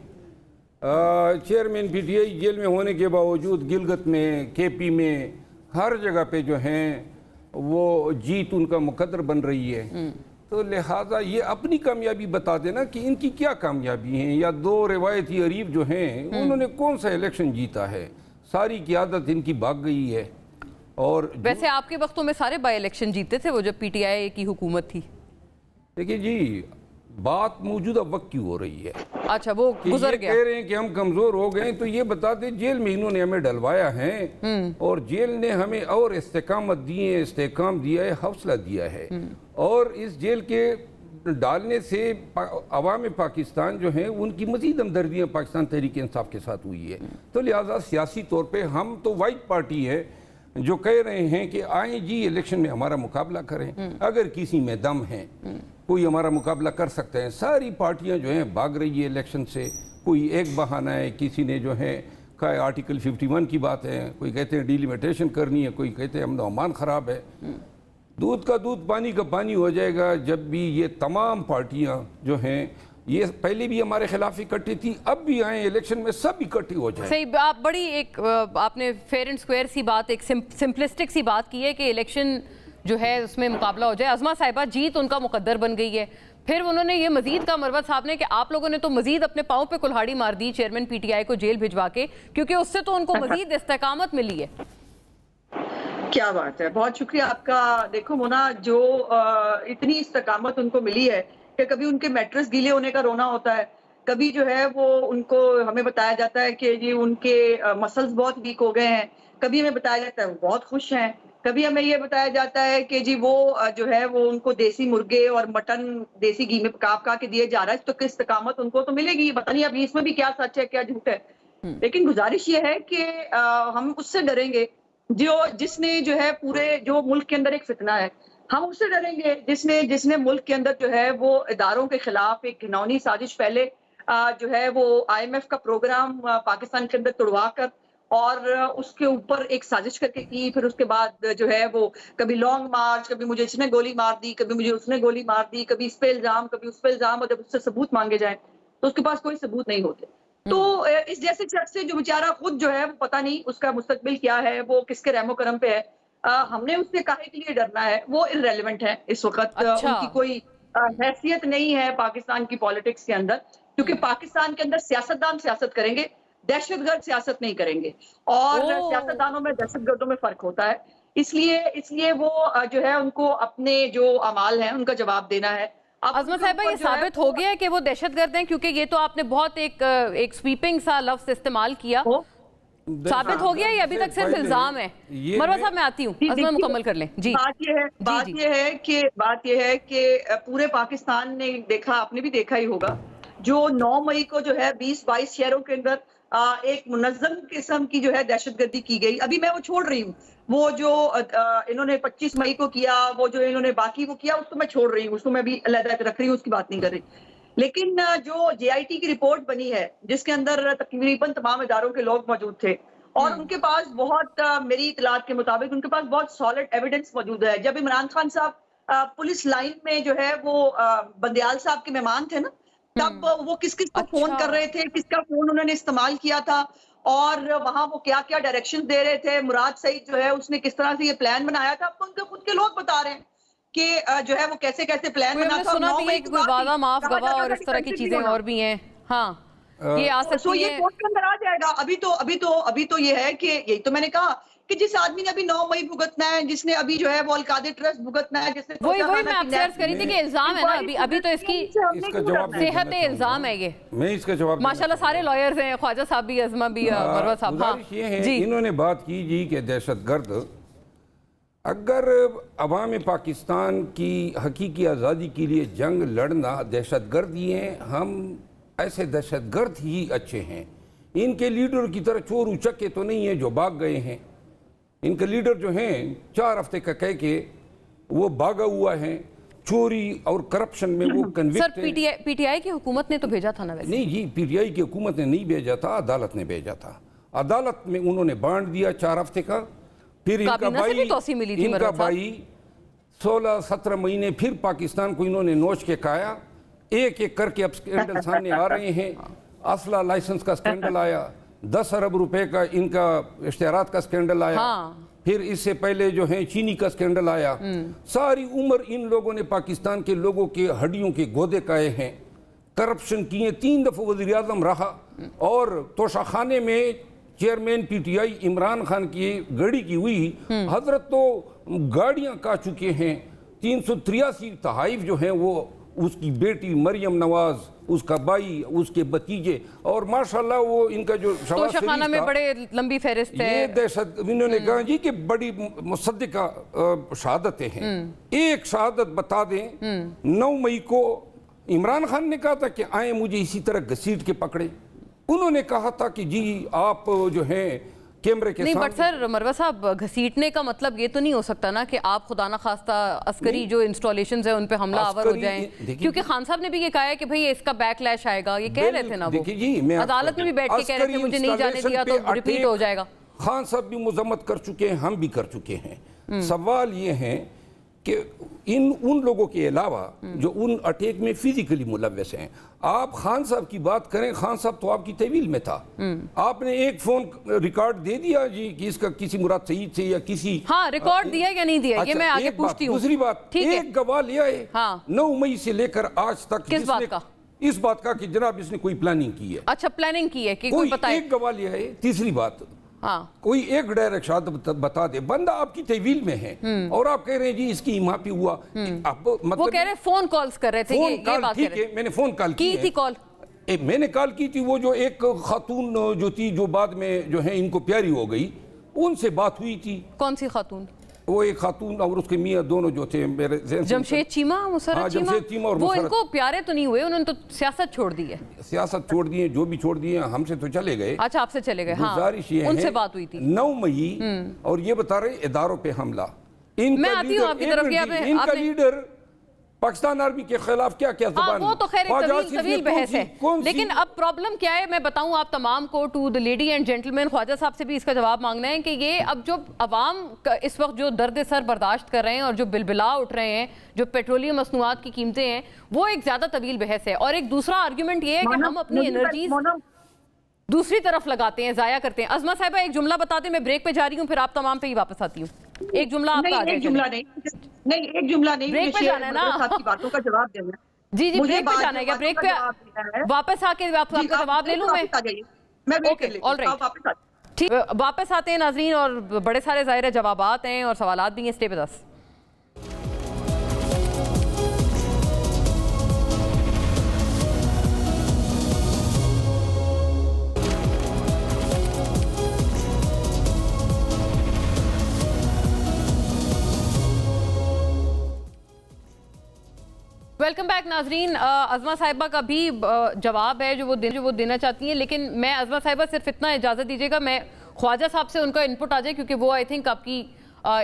चेयरमैन पीटीआई जेल में होने के बावजूद गिलगित में, केपी में, हर जगह पे जो हैं वो जीत उनका मुकद्दर बन रही है। तो लिहाजा ये अपनी कामयाबी बता देना कि इनकी क्या कामयाबी है, या दो रिवायती हरीफ जो हैं उन्होंने कौन सा इलेक्शन जीता है, सारी क़ियादत इनकी भाग गई है। और वैसे आपके वक्तों में सारे बाई इलेक्शन जीते थे वो जब पीटीआई की हुकूमत थी। देखिए जी, बात मौजूदा वक्त की हो रही है। अच्छा वो गुजर गया, कह रहे हैं कि हम कमजोर हो गए, तो ये बता दें जेल में इन्होंने हमें डलवाया है और जेल ने हमें और इस्तेकामत दी है, इस्तेकाम दिया है, हौसला दिया है। और इस जेल के डालने से अवाम पाकिस्तान जो है उनकी मजीद हमदर्दियाँ पाकिस्तान तहरीक इंसाफ के साथ हुई है। तो लिहाजा सियासी तौर पर हम तो वाइट पार्टी है जो कह रहे हैं कि आए जी इलेक्शन में हमारा मुकाबला करें, अगर किसी में दम है कोई हमारा मुकाबला कर सकते हैं। सारी पार्टियां जो हैं भाग रही है इलेक्शन से, कोई एक बहाना है, किसी ने जो है कहा आर्टिकल 51 की बात है, कोई कहते हैं डिलिमिटेशन करनी है, कोई कहते हैं अमन अमान ख़राब है। दूध का दूध पानी का पानी हो जाएगा जब भी ये तमाम पार्टियां जो हैं, ये पहले भी हमारे खिलाफ इकट्ठी थी, अब भी आए इलेक्शन में सब इकट्ठी हो जाए। सही, आप बड़ी एक आपने फेयर एंड स्क्वायर सी बात, एक सिंपलिस्टिक सी बात की है कि इलेक्शन जो है उसमें मुकाबला हो जाए। अज़मा साहिबा जीत उनका मुकद्दर बन गई है। फिर उन्होंने ये मजीद कहा मरवत साहब ने कि आप लोगों ने तो मजीद अपने पाँव पे कुल्हाड़ी मार दी चेयरमैन पीटीआई को जेल भिजवा के, क्योंकि उससे तो उनको मजीद इस्तेकामत मिली है। क्या बात है, बहुत शुक्रिया आपका। देखो मोना, जो इतनी इस्तेकामत उनको मिली है कि कभी उनके मैट्रेस गीले होने का रोना होता है, कभी जो है वो उनको हमें बताया जाता है कि जी उनके मसल्स बहुत वीक हो गए हैं, कभी हमें बताया जाता है वो बहुत खुश हैं, कभी हमें ये बताया जाता है कि जी वो जो है वो उनको देसी मुर्गे और मटन देसी घी में पका के दिए जा रहा है। तो किस इस्तकामत उनको तो मिलेगी, पता नहीं अभी इसमें भी क्या सच है क्या झूठ है। लेकिन गुजारिश ये है कि हम उससे डरेंगे जिसने जो है पूरे जो मुल्क के अंदर एक फितना है, हम उससे डरेंगे जिसने मुल्क के अंदर जो है वो इदारों के खिलाफ एक घिनौनी साजिश पहले जो है वो IMF का प्रोग्राम पाकिस्तान के अंदर तोड़वा कर और उसके ऊपर एक साजिश करके की। फिर उसके बाद जो है वो कभी लॉन्ग मार्च, कभी मुझे इसने गोली मार दी, कभी मुझे उसने गोली मार दी, कभी इस पे इल्जाम, कभी उस पे इल्जाम, और जब उससे सबूत मांगे जाए तो उसके पास कोई सबूत नहीं होते। तो इस जैसे शख्स से जो बेचारा खुद जो है वो पता नहीं उसका मुस्तकबिल क्या है, वो किसके रहमो करम पे है, हमने उससे काहे के लिए डरना है, वो इररेलेवेंट है इस वक्त। उनकी कोई हैसियत नहीं है पाकिस्तान की पॉलिटिक्स के अंदर, क्योंकि पाकिस्तान के अंदर सियासतदान सियासत करेंगे, दहशतगर्द सियासत नहीं करेंगे, और सियासतदानों में दहशतगर्दों में फर्क होता है। इसलिए वो जो है उनको अपने जो अमाल हैं उनका जवाब देना है। अज़मा साहिबा, ये साबित हो गया है कि वो दहशतगर्द हैं, क्योंकि ये तो आपने बहुत एक स्वीपिंग सा लफ्ज इस्तेमाल किया। साबित हो गया या अभी तक सिर्फ इल्जाम है? मरवा साहब मैं आती हूँ, अज़मा मुकम्मल कर लें जी। बात यह है कि पूरे पाकिस्तान ने देखा, आपने भी देखा ही होगा, जो 9 मई को जो है 20-22 शहरों के अंदर एक मुनज़्ज़म किस्म की जो है दहशतगर्दी की गई। अभी मैं वो छोड़ रही हूँ, वो जो इन्होंने 25 मई को किया, वो जो इन्होंने बाकी को किया, उसको मैं छोड़ रही हूँ, उसको मैं भी अलग रख रही हूँ, उसकी बात नहीं कर रही। लेकिन जो JIT की रिपोर्ट बनी है, जिसके अंदर तकरीबन तमाम इदारों के लोग मौजूद थे और उनके पास बहुत मेरी इतलात के मुताबिक उनके पास बहुत सॉलिड एविडेंस मौजूद है। जब इमरान खान साहब पुलिस लाइन में जो है वो बंदियाल साहब के मेहमान थे ना, तब वो किस किस को फोन कर रहे थे, किसका फोन उन्होंने इस्तेमाल किया था और वहां वो क्या क्या डायरेक्शन दे रहे थे। मुराद सईद जो है उसने किस तरह से ये प्लान बनाया था, आपको उनके खुद के लोग बता रहे हैं कि जो है वो कैसे कैसे प्लान बना था। सुना भी है कि कोई वादा माफ गवाह और इस तरह की चीजें और भी हैं। हाँ, ये आ सकती है, ये कोर्ट के अंदर आ जाएगा। अभी तो ये है कि यही तो मैंने कहा कि जिस आदमी ने अभी 9 मई भुगतना है, जिसने अभी जो है वो अलकादिर ट्रस्ट भुगतना है, जिसने वही मैं आपसे अर्ज करी थी कि इल्जाम है ना, अभी तो इसकी सेहत इल्जाम है ये। मैं इसका जवाब, माशाल्लाह सारे लॉयर्स हैं, ख्वाजा साहब भी, अज़मा भी, मरवा साहब। हाँ जी, इन्होंने बात की जी कि दहशतगर्द, अगर अवाम पाकिस्तान की हकीकी आज़ादी के लिए जंग लड़ना दहशतगर्दी है, हम ऐसे दहशतगर्द ही अच्छे हैं। इनके लीडर की तरह चोर उचक्के तो नहीं है जो भाग गए हैं। इनके लीडर जो हैं 4 हफ्ते का कह के वो भागा हुआ है, चोरी और करप्शन में वो कन्विक्ट है। सर पीटीआई की हुकूमत ने तो भेजा था ना? वैसे नहीं जी, पीटीआई की हुकूमत ने नहीं भेजा था, अदालत ने भेजा था। अदालत में उन्होंने बांट दिया 4 हफ्ते का। फिर इनका भाई 16-17 महीने फिर पाकिस्तान को इन्होंने नोच के खाया। एक एक करके अब स्कैंडल सामने आ रहे हैं। असला लाइसेंस का स्कैंडल आया, 10 अरब रुपए का इनका इश्तेहारात का स्कैंडल आया। फिर इससे पहले जो है चीनी का स्कैंडल आया। सारी उम्र इन लोगों ने पाकिस्तान के लोगों के हड्डियों के गोदे खाए हैं, करप्शन किए। 3 दफा वज़ीर आज़म रहा और तोशाखाने में चेयरमैन पीटीआई इमरान खान की गाड़ी की हुई। हजरत तो गाड़ियां का चुके हैं। 383 तहाइफ जो हैं वो उसकी बेटी मरियम नवाज, उसका भाई, उसके भतीजे और माशाल्लाह वो इनका जो तोशाखाना में बड़े लंबी फहरिस्त है। ये दहशत, इन्होंने कहा जी कि बड़ी मुसद्दिका शहादतें हैं। एक शहादत बता दें, 9 मई को इमरान खान ने कहा था कि आए मुझे इसी तरह घसीट के पकड़े। उन्होंने कहा था कि जी आप जो है कैमरे के नहीं, बट सर मरवा साहब, घसीटने का मतलब ये तो नहीं हो सकता ना कि आप खुदा ना खास्ता अस्करी जो इंस्टॉलेशंस है उन पे हमला आवर हो जाएं, क्योंकि खान साहब ने भी ये कहा है कि भाई इसका बैकलैश आएगा। ये कह रहे थे ना, वो अदालत में भी बैठ के कह रहे थे मुझे नहीं जाने दिया तो रिपीट हो जाएगा। खान साहब भी मुजम्मत कर चुके हैं, हम भी कर चुके हैं। सवाल ये है कि उन लोगों के अलावा जो उन अटैक में फिजिकली मुलव्वस हैं। आप खान साहब की बात करें, खान साहब तो आपकी तहवील में था। आपने एक फोन रिकॉर्ड दे दिया जी कि इसका किसी मुराद सईद से या किसी, हाँ रिकॉर्ड दिया या नहीं दिया, ये मैं आगे पूछती हूँ। दूसरी बात, एक गवाह लिया है 9 मई से लेकर आज तक। किस बात का? इस बात का कि जनाब इसने कोई प्लानिंग की है। अच्छा, प्लानिंग की है कि कोई बताए? एक गवाह लिया है। तीसरी बात, कोई एक डायरेक्ट शहादत बता दे। बंदा आपकी तहवील में है और आप कह रहे हैं जी इसकी माफी हुआ। मतलब वो कह रहे फोन कॉल्स कर रहे थे, ये बात ठीक है, मैंने फोन कॉल की थी। कॉल मैंने कॉल की थी। वो जो एक खातून जो थी, जो बाद में जो है इनको प्यारी हो गई, उनसे बात हुई थी। कौन सी खातून? वो एक खातून और उसके मियाँ दोनों जो थे मेरे जमशेद चीमा, मुसर्रत चीमा। वो इनको प्यारे तो नहीं हुए, उन्होंने तो सियासत छोड़ दी है। सियासत छोड़ दी है, जो भी छोड़ दिए हमसे तो चले गए। अच्छा, आपसे चले गए। हाँ, उनसे बात हुई थी 9 मई और ये बता रहे इदारों पे हमला। मैं आती हूँ आपकी तरफ। इनका लीडर पाकिस्तान आर्मी के खिलाफ क्या क्या ज़बान, वो तो खैर तवील बहस है। लेकिन अब प्रॉब्लम क्या है मैं बताऊं आप तमाम को, to the lady and gentleman. Khwaja sahab से भी इसका जवाब मांगना है कि ये अब जो अवाम इस वक्त जो दर्द सर बर्दाश्त कर रहे हैं और जो बिलबिला उठ रहे हैं, जो पेट्रोलियम मसनूआत की कीमतें हैं, वो एक ज्यादा तवील बहस है। और एक दूसरा आर्ग्यूमेंट ये है कि हम अपनी एनर्जी दूसरी तरफ लगाते हैं, जाया करते हैं। अज़मा साहिबा एक जुमला बता दें, मैं ब्रेक पे जा रही हूँ, फिर आप तमाम पे ही वापस आती हूँ। एक जुमला आपका आ जाए। एक जुमला नहीं, ब्रेक पे जाना है ना आपकी बातों का जवाब देना। जी ब्रेक पे जाना है क्या? ब्रेक पे वापस आके आपका जवाब ले लूं मैं? ओके, ऑलराइट, ठीक। वापस आते हैं नाज़रीन, और बड़े सारे ज़ाहिर है जवाबात हैं और सवालात भी हैं। Stay with us. Welcome back नाजरीन। अज़मा साहिबा का भी जवाब है जो वो देना चाहती हैं, लेकिन मैं अज़मा साहिबा सिर्फ इतना इजाज़त दीजिएगा, मैं ख्वाजा साहब से उनका इनपुट आ जाए, क्योंकि वो आई थिंक आपकी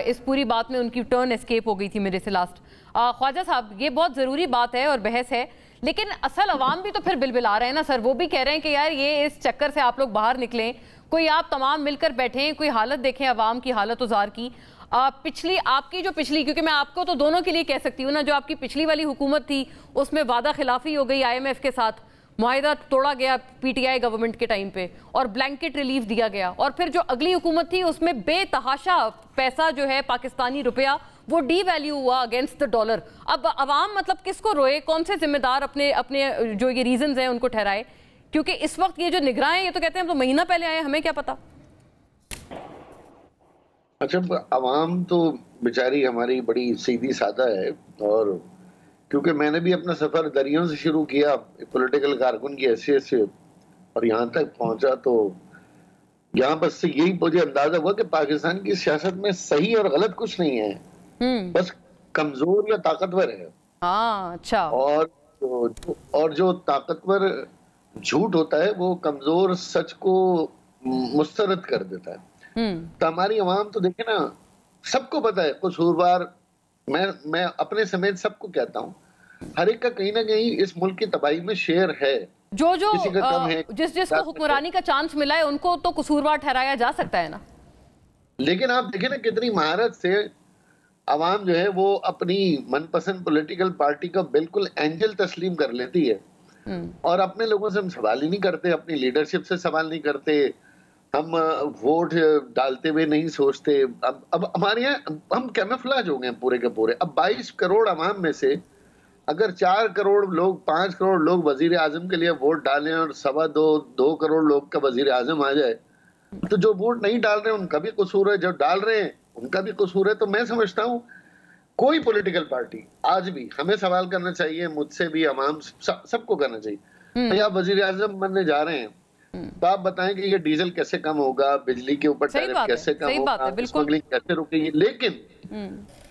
इस पूरी बात में उनकी टर्न एस्केप हो गई थी मेरे से लास्ट। ख्वाजा साहब, ये बहुत ज़रूरी बात है और बहस है, लेकिन असल अवाम भी तो फिर बिलबिला रहे हैं ना सर। वो भी कह रहे हैं कि यार ये इस चक्कर से आप लोग बाहर निकलें, कोई आप तमाम मिलकर बैठें, कोई हालत देखें अवाम की, हालत उजार की। पिछली क्योंकि मैं आपको तो दोनों के लिए कह सकती हूँ ना, जो आपकी पिछली वाली हुकूमत थी उसमें वादा खिलाफी हो गई IMF के साथ, मुआहिदा तोड़ा गया PTI गवर्नमेंट के टाइम पे और ब्लैंकेट रिलीफ दिया गया, और फिर जो अगली हुकूमत थी उसमें बेतहाशा पैसा जो है पाकिस्तानी रुपया वो डी वैल्यू हुआ अगेंस्ट द डॉलर। अब अवाम मतलब किसको रोए, कौन से जिम्मेदार अपने अपने जो ये रीजंस हैं उनको ठहराए, क्योंकि इस वक्त ये जो निगरान है ये तो कहते हैं हम तो महीना पहले आए, हमें क्या पता। अच्छा, अवाम तो बेचारी हमारी बड़ी सीधी सादा है, और क्योंकि मैंने भी अपना सफर दरियों से शुरू किया पॉलिटिकल कारकुन की हैसियत से और यहाँ तक पहुंचा, तो यहाँ बस से यही मुझे अंदाजा हुआ कि पाकिस्तान की सियासत में सही और गलत कुछ नहीं है, बस कमजोर या ताकतवर है। अच्छा। और जो ताकतवर झूठ होता है वो कमजोर सच को मुस्तरद कर देता है। तो हमारी आवाम तो देखे ना, सबको पता है कसूरवार, मैं अपने समेत सबको कहता हूँ, हर एक का कहीं ना कहीं इस मुल्क की तबाही में शेयर है। जो जिसको हुक्मरानी का चांस मिला है उनको तो कसूरवार ठहराया जा सकता है ना, लेकिन आप देखें ना कितनी महारत से आवाम जो है वो अपनी मनपसंद पॉलिटिकल पार्टी को बिल्कुल एंजल तस्लीम कर लेती है, और अपने लोगों से हम सवाल ही नहीं करते, अपनी लीडरशिप से सवाल नहीं करते, हम वोट डालते हुए नहीं सोचते। अब हमारे यहाँ हम कैमोफ्लेज हो गए पूरे के पूरे। अब 22 करोड़ अवाम में से अगर 4 करोड़ लोग, 5 करोड़ लोग वजीर आजम के लिए वोट डालें और 2.25-2 करोड़ लोग का वजीर आजम आ जाए, तो जो वोट नहीं डाल रहे हैं उनका भी कसूर है, जो डाल रहे हैं उनका भी कसूर है। तो मैं समझता हूँ कोई पॉलिटिकल पार्टी आज भी हमें सवाल करना चाहिए, मुझसे भी, अवाम सबको करना चाहिए, भैया वजीर आजम बनने जा रहे हैं तो आप बताएं कि ये डीजल कैसे कम होगा, बिजली के ऊपर टैरिफ कैसे कम होगा, स्मगलिंग कैसे रुकेगी। लेकिन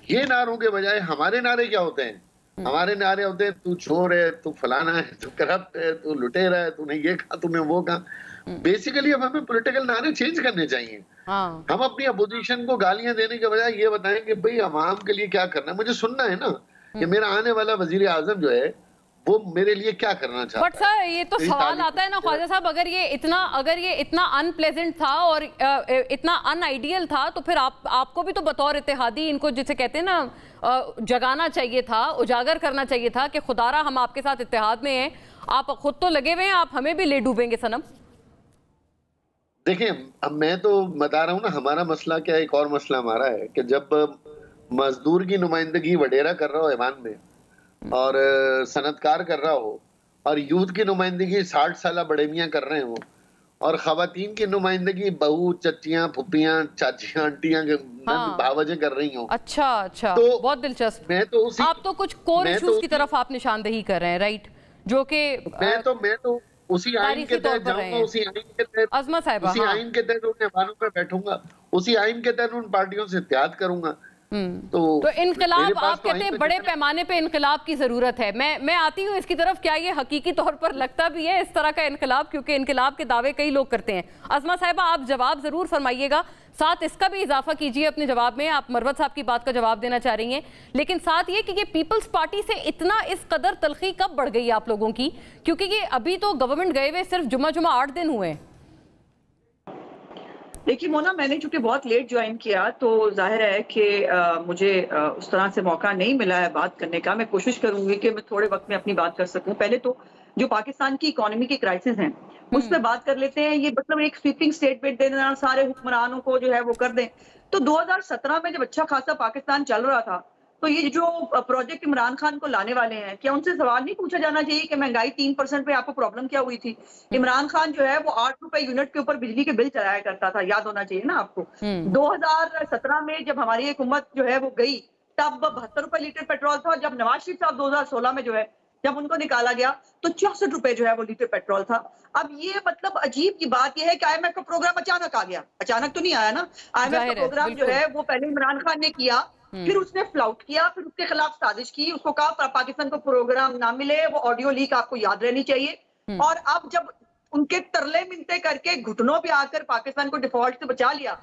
ये नारों के बजाय हमारे नारे क्या होते हैं? हमारे नारे होते हैं तू चोर है, तू फलाना है, तू करप्ट है, तू लुटेरा है, तूने ये कहा, तूने वो कहा। बेसिकली अब हमें पॉलिटिकल नारे चेंज करने चाहिए। हम अपनी अपोजिशन को गालियां देने के बजाय ये बताएं कि भाई अवाम के लिए क्या करना है, मुझे सुनना है ना कि मेरा आने वाला वजीर आजम जो है वो मेरे लिए क्या करना चाहता है। बट सर ये तो सवाल आता है ना ख्वाजा साहब, अगर ये इतना अनप्लेजेंट था और इतना अनआइडियल था, तो फिर आपको भी तो बतौर इत्तेहादी इनको जिसे कहते हैं ना जगाना चाहिए था, उजागर करना चाहिए था कि खुदारा हम आपके साथ इत्तेहाद में हैं, आप खुद तो लगे हुए हैं, आप हमें भी ले डूबेंगे सनम। देखिए, अब मैं तो बता रहा हूँ ना, हमारा मसला क्या है, एक और मसला हमारा है कि जब मजदूर की नुमाइंदगी वडेरा कर रहा हो ऐवान में और सनतकार कर रहा हो, और यूथ की नुमाइंदगी 60 साल बड़े मियाँ कर रहे हो, और खवातीन की नुमाइंदगी बहू, चचियां, फुप्पियां, चाचियां, आंटियां, भावजें कर रही हो। अच्छा, तो बहुत दिलचस्प। आप तो कुछ कोर इश्यूज की तरफ आप निशानदेही कर रहे हैं, राइट, जो कि मैं तो उसी आइन के तहत जाऊंगा, उसी आइन के तहत अज़मा साहिबा, उसी आइन के तहत उन ऐवानों पे बैठूंगा, उसी आइन के तहत उन पार्टियों से इत्तेहाद करूंगा। तो इनकलाब आप कहते हैं बड़े पैमाने पे इनकलाब की जरूरत है। मैं आती हूँ इसकी तरफ, क्या ये हकीकी तौर पर लगता भी है इस तरह का इनकलाब? क्योंकि इनकलाब के दावे कई लोग करते हैं। अज़मा साहिबा, आप जवाब जरूर फरमाइएगा, साथ इसका भी इजाफा कीजिए अपने जवाब में। आप मरवत साहब की बात का जवाब देना चाह रही हैं, लेकिन साथ ये कि ये पीपल्स पार्टी से इतना इस कदर तलखी कब बढ़ गई आप लोगों की? क्योंकि ये अभी तो गवर्नमेंट गए हुए सिर्फ जुमा 8 दिन हुए हैं। देखिए मोना, मैंने चूंकि बहुत लेट ज्वाइन किया तो जाहिर है कि मुझे उस तरह से मौका नहीं मिला है बात करने का। मैं कोशिश करूंगी कि मैं थोड़े वक्त में अपनी बात कर सकूं। पहले तो जो पाकिस्तान की इकोनॉमी की क्राइसिस है उस पर बात कर लेते हैं। ये मतलब एक स्वीपिंग स्टेटमेंट दे देना, सारे हुक्मरानों को जो है वो कर दें। तो 2017 में जब अच्छा खासा पाकिस्तान चल रहा था, तो ये जो प्रोजेक्ट इमरान खान को लाने वाले हैं, क्या उनसे सवाल नहीं पूछा जाना चाहिए कि महंगाई 3% पे आपको प्रॉब्लम क्या हुई थी? इमरान खान जो है वो 8 रुपए यूनिट के ऊपर बिजली के बिल चलाया करता था, याद होना चाहिए ना आपको। 2017 में जब हमारी हुकूमत जो है वो गई, तब 72 रुपए लीटर पेट्रोल था। जब नवाज शरीफ साहब 2016 में जो है जब उनको निकाला गया तो 64 रुपए जो है वो लीटर पेट्रोल था। अब ये मतलब अजीब की बात यह है कि IMF का प्रोग्राम अचानक आ गया। अचानक तो नहीं आया ना, IMF का प्रोग्राम जो है वो पहले इमरान खान ने किया फिर उसने फ्लाउट किया, फिर उसके खिलाफ साजिश की, उसको कहा पाकिस्तान को प्रोग्राम ना मिले, वो ऑडियो लीक आपको याद रहनी चाहिए। और अब जब उनके तरले मिनते करके घुटनों पे आकर पाकिस्तान को डिफॉल्ट से बचा लिया,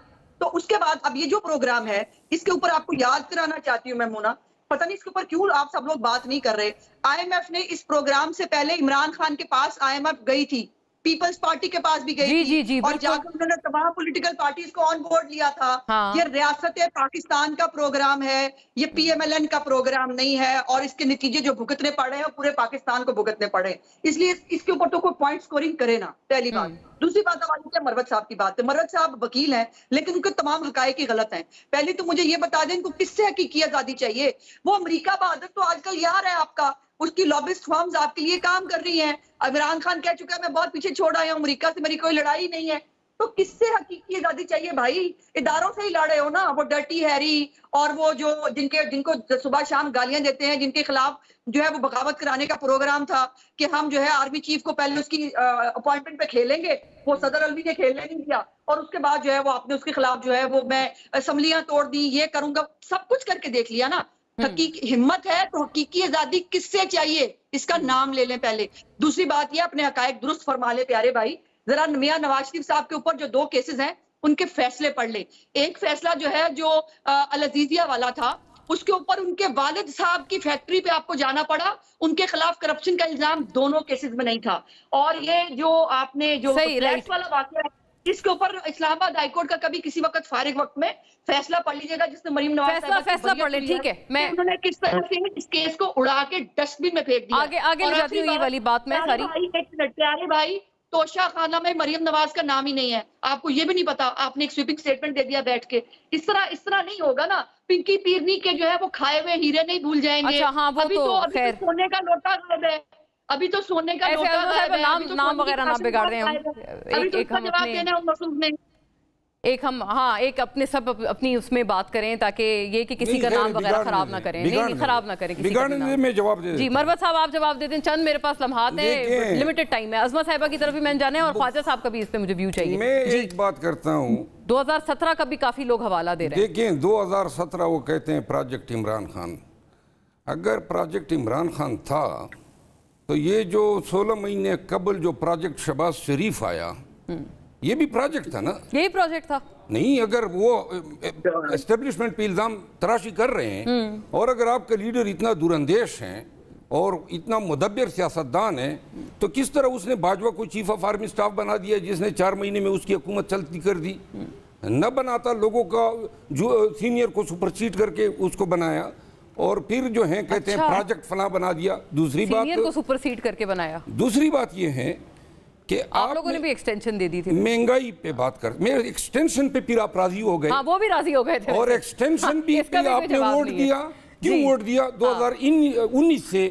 तो उसके बाद अब ये जो प्रोग्राम है इसके ऊपर आपको याद कराना चाहती हूँ मैं मोना, पता नहीं इसके ऊपर क्यों आप सब लोग बात नहीं कर रहे। IMF ने इस प्रोग्राम से पहले इमरान खान के पास IMF गई थी, पीपल्स पार्टी के पास भी गई थी और जाकर उन्होंने तमाम पॉलिटिकल पार्टीज को ऑन बोर्ड लिया था। हाँ। ये रियासत पाकिस्तान का प्रोग्राम है, ये PMLN का प्रोग्राम नहीं है, और इसके नतीजे जो भुगतने पड़े हैं पूरे पाकिस्तान को भुगतने पड़े, इसलिए इसके ऊपर तो कोई पॉइंट स्कोरिंग करे ना, पहली बात। दूसरी बात हमारी मरवत साहब की बात है, मरवत साहब वकील हैं लेकिन उनके तमाम हकायक ही गलत हैं। पहले तो मुझे ये बता दें इनको किससे हकीकी आजादी चाहिए। वो अमेरिका बहादुर तो आजकल यार है आपका, उसकी लॉबिस्ट फर्म्स आपके लिए काम कर रही हैं। इमरान खान कह चुका है मैं बहुत पीछे छोड़ आया हूं, अमेरिका से मेरी कोई लड़ाई नहीं है। तो किससे हकीकी आजादी चाहिए भाई? इदारों से ही लड़े हो ना, वो डर्टी हैरी और वो जो जिनको सुबह शाम गालियां देते हैं, जिनके खिलाफ जो है वो बगावत कराने का प्रोग्राम था कि हम जो है आर्मी चीफ को पहले उसकी अपॉइंटमेंट पे खेलेंगे, वो सदर अलवी ने खेलने नहीं दिया, और उसके बाद जो है वो आपने उसके खिलाफ जो है वो मैं असम्बलियां तोड़ दी, ये करूंगा, सब कुछ करके देख लिया ना। हकीकी हिम्मत है तो हकीकी आजादी किससे चाहिए, इसका नाम ले लें पहले। दूसरी बात ये अपने हकायक दुरुस्त फरमा ले प्यारे भाई, जरा मियां नवाज शरीफ साहब के ऊपर जो 2 केसेस हैं उनके फैसले पढ़ ले। एक फैसला जो है जो अल अजीजिया वाला था, उसके ऊपर उनके वालिद साहब की फैक्ट्री पे आपको जाना पड़ा, उनके खिलाफ करप्शन का इल्जाम दोनों केसेस में नहीं था। और ये जो आपने जो फ्लैट्स वाला वाकया, इसके ऊपर इस्लामाबाद हाईकोर्ट का कभी किसी वक्त फारिग वक्त में फैसला पढ़ लीजिएगा, जिसने मरीम नवाज फैसला पढ़ ले, ठीक है। मैं उन्होंने किस तरह से इस केस को उड़ा के डस्टबिन में फेंक दिया। आगे ले जाती हूँ ये वाली बात मैं सारी। प्यारे भाई, तोशा खाना में मरीम नवाज का नाम ही नहीं है, आपको ये भी नहीं पता, आपने एक स्वीपिंग स्टेटमेंट दे दिया बैठ के। इस तरह नहीं होगा ना। पिंकी पीरनी के जो है वो खाए हुए हीरे नहीं भूल जाएंगे। अच्छा, हाँ, वो अभी तो सोने का लोटा गायब है, अभी तो सोने का लोटा गायब है, नाम वगैरह ना बिगाड़ रहे हैं। एक हम हाँ एक अपने सब अपनी उसमें बात करें ताकि ये कि किसी का नाम वगैरह खराब ना करें, नहीं खराब ना करें, बिगाड़ने में जवाब दे। जी मरवत साहब आप जवाब दे दें, चंद मेरे पास लम्हात है, लिमिटेड टाइम है। अजमा साहिबा की तरफ भी मैंने जाना है और ख्वाजा साहब का भी इस पे मुझे व्यू चाहिए। मैं एक बात करता हूँ, 2017 का भी काफी लोग हवाला दे रहे हैं। देखिए 2017 वो कहते हैं प्रोजेक्ट इमरान खान, अगर प्रोजेक्ट इमरान खान था तो ये जो 16 महीने कबल जो प्रोजेक्ट शहबाज शरीफ आया ये भी प्रोजेक्ट था ना, यही प्रोजेक्ट था। नहीं, अगर वो एस्टेब्लिशमेंट पे इल्जाम तराशी कर रहे हैं और अगर आपका लीडर इतना दूरंदेश है और इतना मुदब्बिर सियासतदान है तो किस तरह उसने बाजवा को चीफ ऑफ आर्मी स्टाफ बना दिया जिसने 4 महीने में उसकी हुकूमत चलती कर दी। न बनाता, लोगों का जो सीनियर को सुपरसीड करके उसको बनाया और फिर जो है कहते हैं प्रोजेक्ट फला बना दिया। दूसरी बात सीनियर को सुपरसीड करके बनाया। दूसरी बात ये है कि आप लोगों ने भी एक्सटेंशन दे दी थी। महंगाई पे बात कर, मैं एक्सटेंशन पे फिर आप राजी हो गए। हाँ, वो भी राजी हो गए थे और एक्सटेंशन भी आपने वोट दिया। क्यों वोट दिया? 2019 से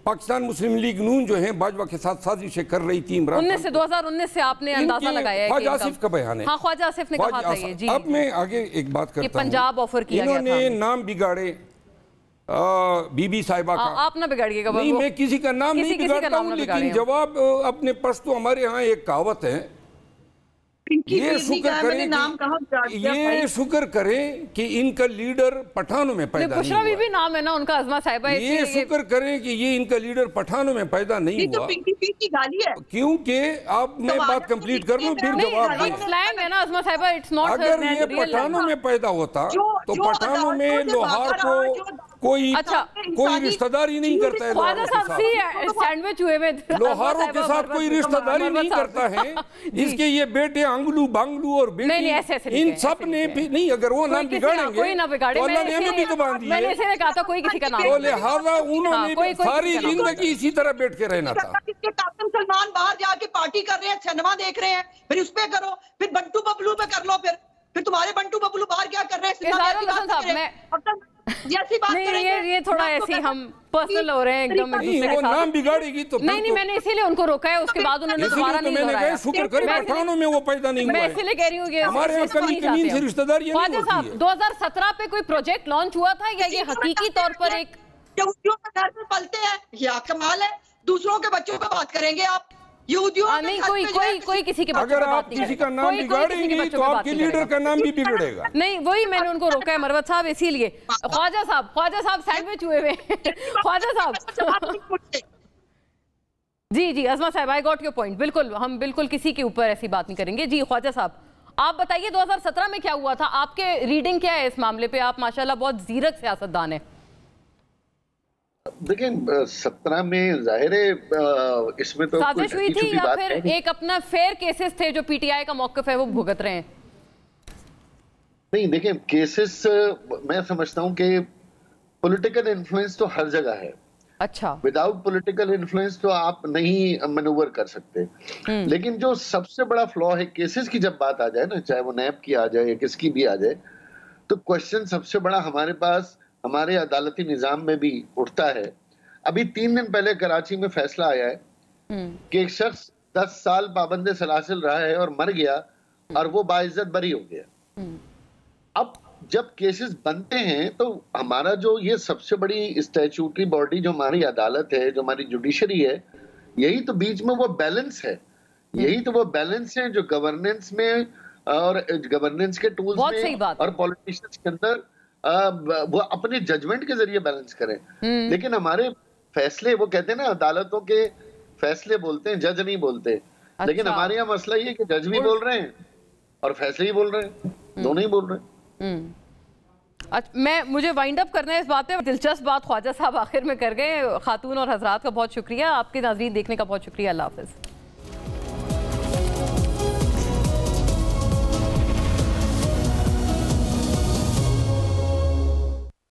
पाकिस्तान मुस्लिम लीग नून जो है बाजवा के साथ साजिशें कर रही थी। 2019 से आपने अंदाजा लगाया है। ख्वाजा आसिफ का बयान है। हाँ, ख्वाजा आसिफ ने कहा था ये। जी, अब मैं आगे एक बात करता हूं, पंजाब ऑफर किया गया था। इन्होंने नाम बिगाड़े बीबी साहिबा का। आप ना बिगाड़िएगा। नहीं, मैं किसी का नाम नहीं बिगाड़ता हूँ, लेकिन जवाब अपने पश्तो हमारे यहाँ एक कहावत है, ये शुक्र करें ये शुक्र करें कि इनका लीडर पठानों में पैदा नहीं हुआ। भी नाम है ना उनका, अजमा साहिबा। ये शुक्र करें कि ये इनका लीडर पठानों में पैदा नहीं हुआ। क्योंकि आप मैं बात कंप्लीट कर लूं फिर जवाब है ना अजमा साहिबा। इट्स नॉट, अगर ये पठानों में पैदा होता तो पठानों में लोहार को कोई रिश्तेदारी नहीं करता है। सैंडविच हुए में लोहारों के साथ कोई रिश्तेदारी नहीं करता है। इसके ये बेटे अंगलू बांगलू और बेटी इन सब ने भी नहीं, अगर वो नाम बिगाड़ेंगे कोई ना बिगाड़े। मैंने भी तो बांध दिए। मैंने इसे कहा था कोई किसी का नाम, तो लिहाजा उन्होंने सारी जिंदगी इसी तरह बैठ के रहना था। सलमान बाहर जाके पार्टी कर रहे हैं, सिनेमा देख रहे हैं, फिर उस पे करो, फिर बंटू बबलू पे कर लो, फिर तुम्हारे बंटू बबलू बाहर क्या कर रहे हैं? ये थोड़ा ऐसे हम पर्सनल हो रहे हैं एकदम। वो नाम बिगाड़ेगी तो नहीं, मैंने इसीलिए उनको रोका है, उसके बाद उन्होंने दोबारा नहीं दोहराया। शुक्र करें पठानों में वो पैदा नहीं हुआ। मैं इसीलिए कह रही हूँ कि हमारे यहाँ कभी जमीन से रिश्तेदारी नहीं होती है। 2017 पे कोई प्रोजेक्ट लॉन्च हुआ था या ये हकीकी तौर पर एक घर में पलते हैं? या कमाल है, दूसरों के बच्चों पे बात करेंगे आप। यहूदियों नहीं, कोई किसी के बच्चों अगर पे बात आप नहीं किसी करेगा। का नाम कोई किसी के बिगाड़ेंगे बच्चों तो पे बात आपके नहीं लीडर करेगा। का नाम भी बिगड़ेगा। नहीं, वही मैंने उनको रोका है मरवत साहब, इसीलिए। ख्वाजा साहब सैंडविच हुए हुए ख्वाजा साहब जी अजमा साहब, आई गॉट योर पॉइंट। बिल्कुल, हम बिल्कुल किसी के ऊपर ऐसी बात नहीं करेंगे। जी ख्वाजा साहब, आप बताइए 2017 में क्या हुआ था, आपके रीडिंग क्या है इस मामले पे? आप माशाल्लाह बहुत जीरक सियासतदान है। देखिए 17 में जाहिर है इसमें तो साजिश हुई थी या फिर एक अपना फेयर केसेस थे जो पीटीआई का मौक़िफ़ है वो भुगत रहे हैं? नहीं, देखिए केसेस मैं समझता हूं कि पॉलिटिकल इन्फ्लुएंस तो हर जगह है। अच्छा, विदाउट पॉलिटिकल इन्फ्लुएंस तो आप नहीं मैनूवर कर सकते। लेकिन जो सबसे बड़ा फ्लॉ है केसेस की, जब बात आ जाए ना, चाहे वो नैब की आ जाए या किसकी भी आ जाए, तो क्वेश्चन सबसे बड़ा हमारे पास हमारे अदालती निजाम में भी उठता है। अभी 3 दिन पहले कराची में फैसला आया है कि एक शख्स 10 साल पाबंदे सलासिल रहा है और मर गया और वो बाइज्जत बरी हो गया। अब जब केसेस बनते हैं तो हमारा जो ये सबसे बड़ी स्टैट्यूटरी बॉडी जो हमारी अदालत है, जो हमारी जुडिशरी है, यही तो बीच में वो बैलेंस है। यही तो वो बैलेंस है जो गवर्नेंस में और गवर्नेंस के टूल्स में और पॉलिटिशियंस के अंदर वो अपने जजमेंट के जरिए बैलेंस करें। लेकिन हमारे फैसले, वो कहते हैं ना अदालतों के फैसले बोलते हैं, जज नहीं बोलते। अच्छा। लेकिन हमारे यहाँ मसला ये कि जज भी बोल रहे हैं और फैसले ही बोल रहे हैं, दोनों ही बोल रहे हैं। अच्छा, मुझे वाइंड अप करना है इस बात पे। दिलचस्प बात ख्वाजा साहब आखिर में कर गए। खातून और हजरात का बहुत शुक्रिया, आपके नाज़रीन देखने का बहुत शुक्रिया। अल्लाह हाफ़िज़।